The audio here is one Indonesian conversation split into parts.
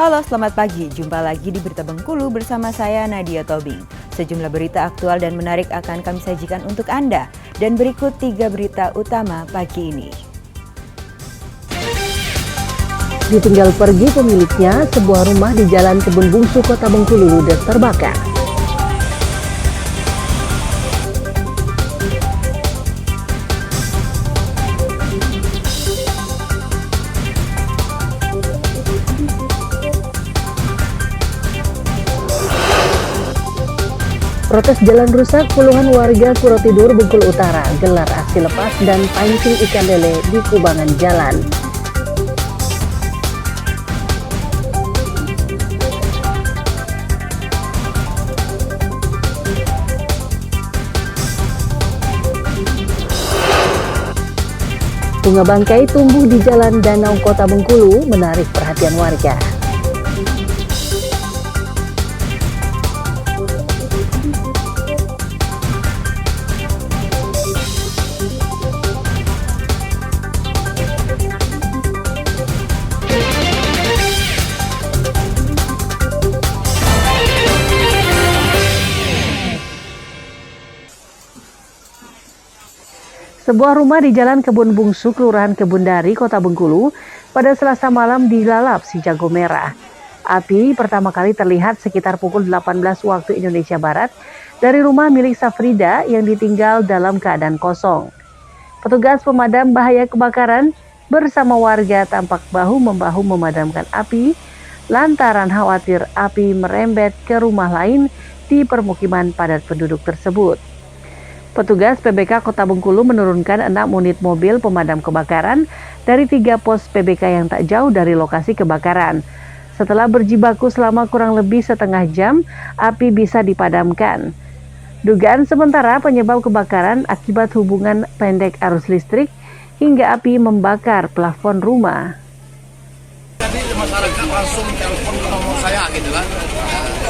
Halo, selamat pagi. Jumpa lagi di Berita Bengkulu bersama saya Nadia Tobing. Sejumlah berita aktual dan menarik akan kami sajikan untuk Anda. Dan berikut 3 berita utama pagi ini. Ditinggal pergi pemiliknya, sebuah rumah di Jalan Kebun Bungsu, Kota Bengkulu ludes terbakar. Protes jalan rusak, puluhan warga Kurotidur, Bengkulu Utara gelar aksi lepas dan pancing ikan lele di kubangan jalan. Bunga bangkai tumbuh di jalan Danau Kota Bengkulu menarik perhatian warga. Sebuah rumah di Jalan Kebun Bungsu, Kelurahan Kebundari, Kota Bengkulu, pada Selasa malam dilalap si jago merah. Api pertama kali terlihat sekitar pukul 18 waktu Indonesia Barat dari rumah milik Safrida yang ditinggal dalam keadaan kosong. Petugas pemadam bahaya kebakaran bersama warga tampak bahu-membahu memadamkan api lantaran khawatir api merembet ke rumah lain di permukiman padat penduduk tersebut. Petugas PBK Kota Bengkulu menurunkan 6 unit mobil pemadam kebakaran dari 3 pos PBK yang tak jauh dari lokasi kebakaran. Setelah berjibaku selama kurang lebih setengah jam, api bisa dipadamkan. Dugaan sementara penyebab kebakaran akibat hubungan pendek arus listrik hingga api membakar plafon rumah. Jadi masyarakat langsung telepon ke nomor saya gitu kan.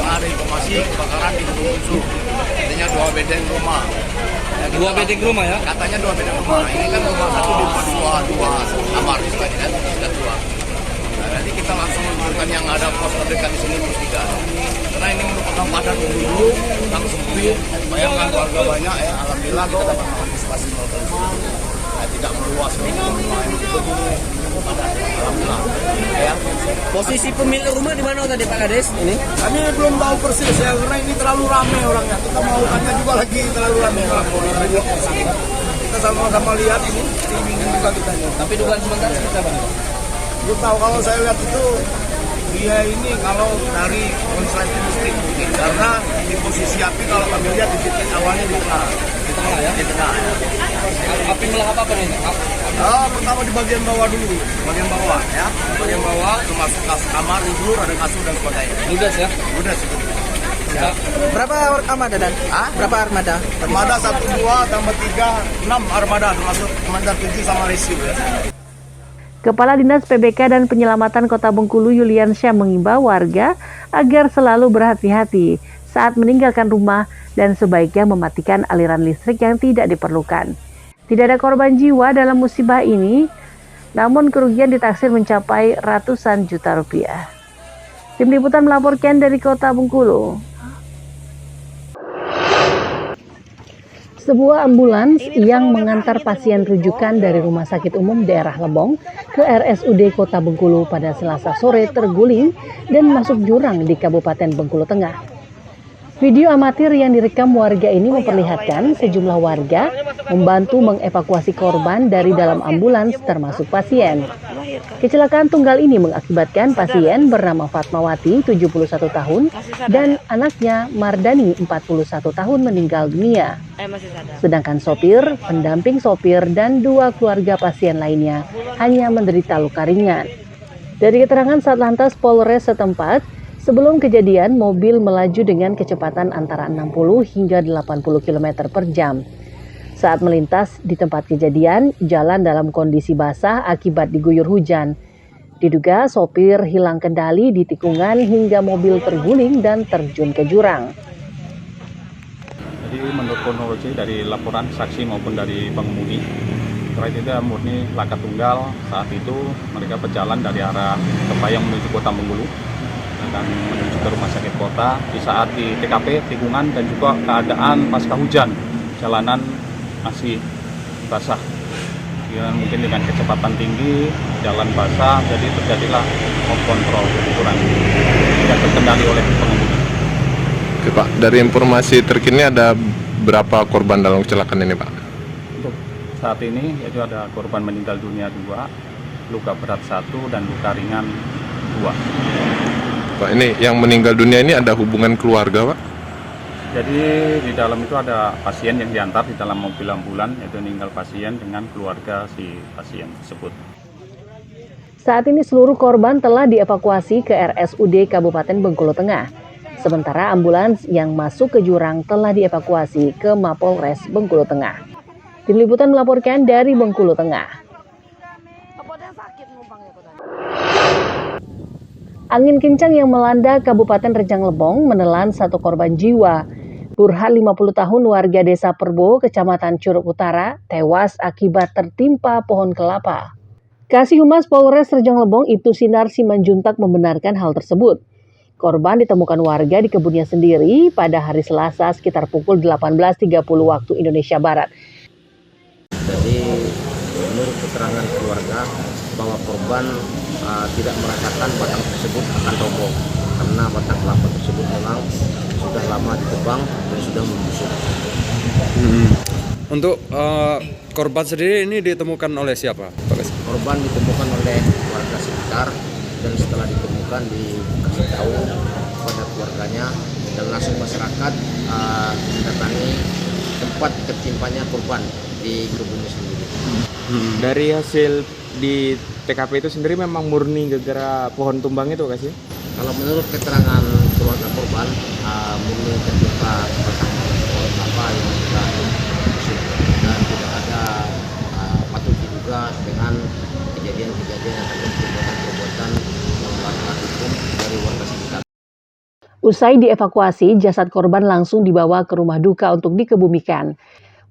Ada informasi kebakaran di Kebun Bungsu. Katanya 2 bedeng rumah. Ya, 2 bedeng rumah ya? Katanya 2 bedeng rumah. Ini kan rumah satu di dua kamar istilahnya kan, sudah 2. Nah, nanti kita langsung menunjukkan yang ada pos terdekat di sini pos 3. Karena ini merupakan padat penduduk, langsung sepi. Bayangkan warga banyak ya. Alhamdulillah kita dapat antisipasi tidak meluas rumah ini begini. Alhamdulillah. Ya. Posisi pemilik rumah di mana tadi Pak Kades ini? Kami belum tahu persis ya, karena ini terlalu ramai orangnya. Kita mau tanya juga lagi terlalu ramai orang. Kita sama-sama lihat ini, ingin juga kita lihat. Tapi dugaan sementara seperti apa? Belum tahu, kalau saya lihat itu dia ini kalau dari konsleting listrik mungkin, karena di posisi api kalau kami lihat di titik awalnya di tengah. Di tengah ya? Di tengah ya. Api melahap apa nih? Pertama di bagian bawah dulu, bagian bawah ya, bagian bawah termasuk kamar, tidur, ada kasur dan sebagainya. Ludas ya? Ludas itu. Ya. Berapa armada dan? Berapa armada? Armada 1, 2, tambah 3, 6 armada termasuk armada 7 sama rescue ya. Kepala Dinas PBK dan Penyelamatan Kota Bengkulu Yuliansyah mengimbau warga agar selalu berhati-hati saat meninggalkan rumah dan sebaiknya mematikan aliran listrik yang tidak diperlukan. Tidak ada korban jiwa dalam musibah ini, namun kerugian ditaksir mencapai ratusan juta rupiah. Tim Liputan melaporkan dari Kota Bengkulu. Sebuah ambulans yang mengantar pasien rujukan dari Rumah Sakit Umum Daerah Lebong ke RSUD Kota Bengkulu pada Selasa sore terguling dan masuk jurang di Kabupaten Bengkulu Tengah. Video amatir yang direkam warga ini memperlihatkan sejumlah warga membantu mengevakuasi korban dari dalam ambulans termasuk pasien. Kecelakaan tunggal ini mengakibatkan pasien bernama Fatmawati 71 tahun dan anaknya Mardani 41 tahun meninggal dunia. Sedangkan sopir, pendamping sopir dan 2 keluarga pasien lainnya hanya menderita luka ringan. Dari keterangan Satlantas Polres setempat, sebelum kejadian, mobil melaju dengan kecepatan antara 60 hingga 80 km per jam. Saat melintas di tempat kejadian, jalan dalam kondisi basah akibat diguyur hujan. Diduga sopir hilang kendali di tikungan hingga mobil terguling dan terjun ke jurang. Jadi menurut kronologi dari laporan saksi maupun dari pengemudi, terkait itu murni laka tunggal. Saat itu mereka berjalan dari arah Kepayang menuju Kota Bengkulu. akan menuju ke rumah sakit kota. Di saat di TKP tikungan dan juga keadaan pasca hujan, jalanan masih basah. Ya, mungkin dengan kecepatan tinggi, jalan basah, jadi terjadilah off control, jadi kurang tidak terkendali oleh pengemudi. Oke Pak, dari informasi terkini ada berapa korban dalam kecelakaan ini Pak? Untuk saat ini yaitu ada korban meninggal dunia 2, luka berat 1 dan luka ringan 2. Pak, ini yang meninggal dunia ini ada hubungan keluarga Pak? Jadi di dalam itu ada pasien yang diantar di dalam mobil ambulan, yaitu meninggal pasien dengan keluarga si pasien tersebut. Saat ini seluruh korban telah dievakuasi ke RSUD Kabupaten Bengkulu Tengah. Sementara ambulans yang masuk ke jurang telah dievakuasi ke Mapolres Bengkulu Tengah. Tim Liputan melaporkan dari Bengkulu Tengah. Angin kencang yang melanda Kabupaten Rejang Lebong menelan 1 korban jiwa. Burhan 50 tahun warga desa Perbo, Kecamatan Curug Utara, tewas akibat tertimpa pohon kelapa. Kasih Humas Polres Rejang Lebong Ibtu Sinar Simanjuntak membenarkan hal tersebut. Korban ditemukan warga di kebunnya sendiri pada hari Selasa sekitar pukul 18.30 waktu Indonesia Barat. Jadi menurut keterangan keluarga bahwa korban tidak merasakan batang tersebut akan roboh karena batang kelapa tersebut memang sudah lama ditebang dan sudah membusuk. Untuk korban sendiri ini ditemukan oleh siapa? Korban ditemukan oleh warga sekitar dan setelah ditemukan dikasih tahu kepada keluarganya dan langsung masyarakat mendatangi tempat tertimpanya korban di kebunnya sendiri. Dari hasil di TKP itu sendiri memang murni gara-gara pohon tumbang itu kasih? Kalau menurut keterangan keluarga korban, murni tertimpa batang pohon kelapa yang sudah busuk dan tidak ada patut diduga dengan kejadian-kejadian atau perbuatan-perbuatan melanggar hukum dari warga sekitar. Usai dievakuasi, jasad korban langsung dibawa ke rumah duka untuk dikebumikan.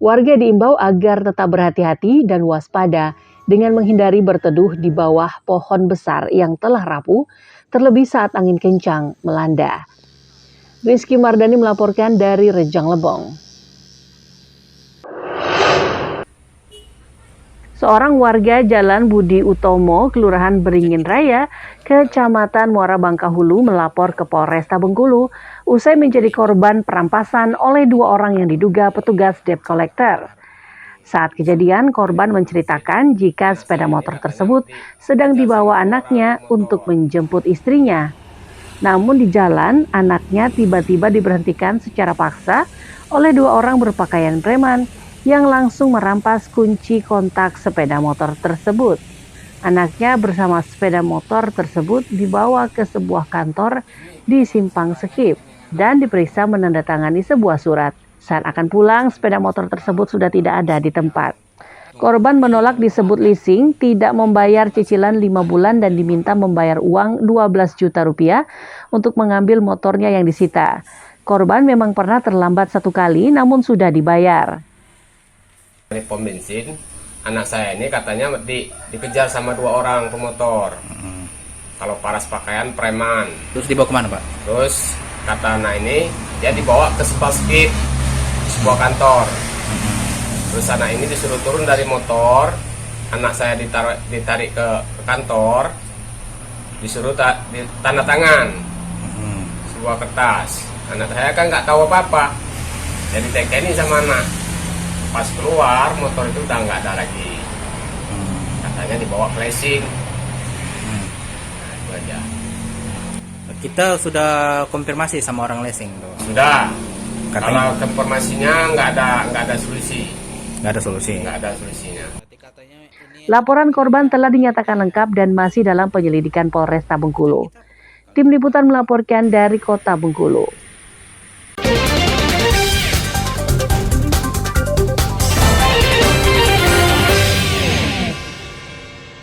Warga diimbau agar tetap berhati-hati dan waspada dengan menghindari berteduh di bawah pohon besar yang telah rapuh, terlebih saat angin kencang melanda. Rizky Mardani melaporkan dari Rejang Lebong. Seorang warga Jalan Budi Utomo, Kelurahan Beringin Raya, Kecamatan Muara Bangkahulu melapor ke Polresta Bengkulu usai menjadi korban perampasan oleh 2 orang yang diduga petugas debt collector. Saat kejadian, korban menceritakan jika sepeda motor tersebut sedang dibawa anaknya untuk menjemput istrinya. Namun di jalan, anaknya tiba-tiba diberhentikan secara paksa oleh 2 orang berpakaian preman yang langsung merampas kunci kontak sepeda motor tersebut. Anaknya bersama sepeda motor tersebut dibawa ke sebuah kantor di Simpang Sekip dan diperiksa menandatangani sebuah surat. Saat akan pulang, sepeda motor tersebut sudah tidak ada di tempat. Korban menolak disebut leasing, tidak membayar cicilan 5 bulan dan diminta membayar uang 12 juta rupiah untuk mengambil motornya yang disita. Korban memang pernah terlambat 1 kali namun sudah dibayar. Di pom bensin, anak saya ini katanya dikejar sama 2 orang pemotor. Kalau paras pakaian preman. Terus dibawa kemana Pak? Terus kata anak ini dia dibawa ke Spalskip, sebuah kantor. Terus anak ini disuruh turun dari motor, anak saya ditarik ke kantor, disuruh tanda tangan sebuah kertas. Anak saya kan nggak tahu apa-apa, jadi tekeni sama anak. Pas keluar motor itu udah nggak ada lagi, katanya dibawa flashing. Itu aja. Kita sudah konfirmasi sama orang leasing tuh. Sudah. Katanya, kalau konfirmasinya nggak ada solusi. nggak ada solusi. Nggak ada solusinya. Laporan korban telah dinyatakan lengkap dan masih dalam penyelidikan Polresta Bengkulu. Tim Liputan melaporkan dari Kota Bengkulu.